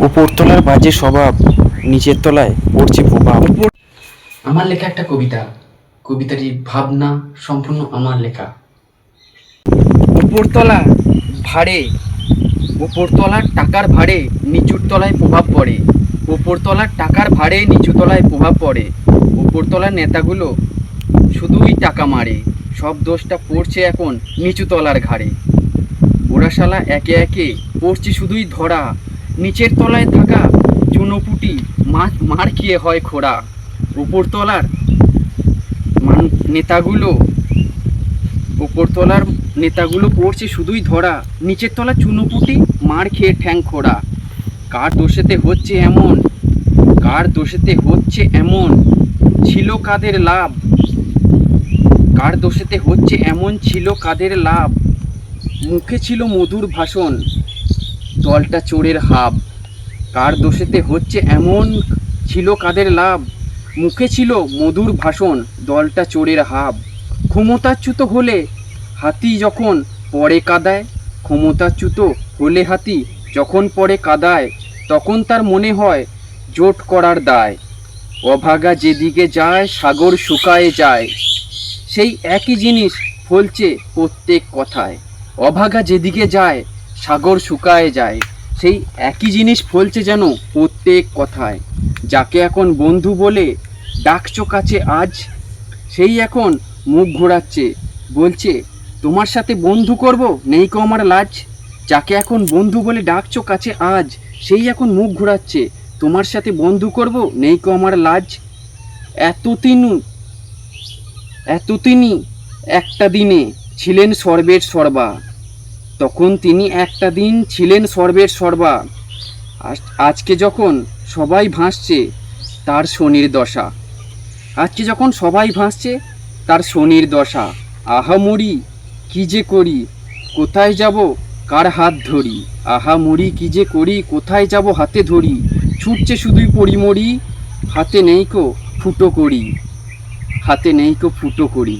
উপরতলার বাজে স্বভাব, নিচের তলায় পড়ছে প্রভাব। আমার লেখা একটা কবিতা, কবিতাটি ভাবনা সম্পূর্ণ আমার লেখা। উপরতলা ভাড়ে, উপরতলার টাকার ভাড়ে নিচুর তলায় প্রভাব পড়ে। উপরতলার টাকার ভাড়ে নিচু তলায় প্রভাব পড়ে। উপরতলার নেতাগুলো শুধুই টাকা মারে, সব দোষটা পড়ছে এখন নিচু তলার ঘাড়ে। ওরা শালা একে একে পড়ছে শুধুই ধরা, নিচের তলায় থাকা চুনোপুটি মার খেয়ে হয় খোড়া। উপরতলার নেতাগুলো উপরতলার নেতাগুলো পড়ছে শুধুই ধরা, নিচের তলা চুনোপুটি মার খেয়ে ঠ্যাং খোড়া। কার দোষেতে হচ্ছে এমন, কার দোষেতে হচ্ছে এমন, ছিল কাদের লাভ? কার দোষেতে হচ্ছে এমন, ছিল কাদের লাভ? মুখে ছিল মধুর ভাষণ, দলটা চোরের হাব। কার দোষেতে হচ্ছে এমন, ছিল কাদের লাভ? মুখে ছিল মধুর ভাষণ, দলটা চোরের হাব। ক্ষমতাচ্যুত হলে হাতি যখন পড়ে কাদায়, ক্ষমতাচ্যুত হলে হাতি যখন পড়ে কাদায়, তখন তার মনে হয় জোট করার দায়। অভাগা যেদিকে যায় সাগর শুকায়ে যায়, সেই একই জিনিস ফলছে প্রত্যেক কথায়। অভাগা যেদিকে যায় সাগর শুকায়ে যায়, সেই একই জিনিস ফলছে যেন প্রত্যেক কথায়। যাকে এখন বন্ধু বলে ডাকছো কাছে আজ, সেই এখন মুখ ঘোরাচ্ছে, বলছে তোমার সাথে বন্ধু করব নেই কো আমার লাজ। যাকে এখন বন্ধু বলে ডাকছো কাছে আজ, সেই এখন মুখ ঘোরাচ্ছে, তোমার সাথে বন্ধু করব নেই কো আমার লাজ। তিনি একটা দিনে ছিলেন সর্বের সর্বা, তখন তিনি একটা দিন ছিলেন সর্বের সর্বা। আজকে যখন সবাই ভাসছে তার শনির দশা, আজকে যখন সবাই ভাসছে তার শনির দশা। আহা মরি কী যে করি, কোথায় যাব কার হাত ধরি? আহা মরি কী যে করি, কোথায় যাব হাতে ধরি? ছুটছে শুধুই পরিমরি, হাতে নেই কো ফুটো করি, হাতে নেই কো ফুটো করি।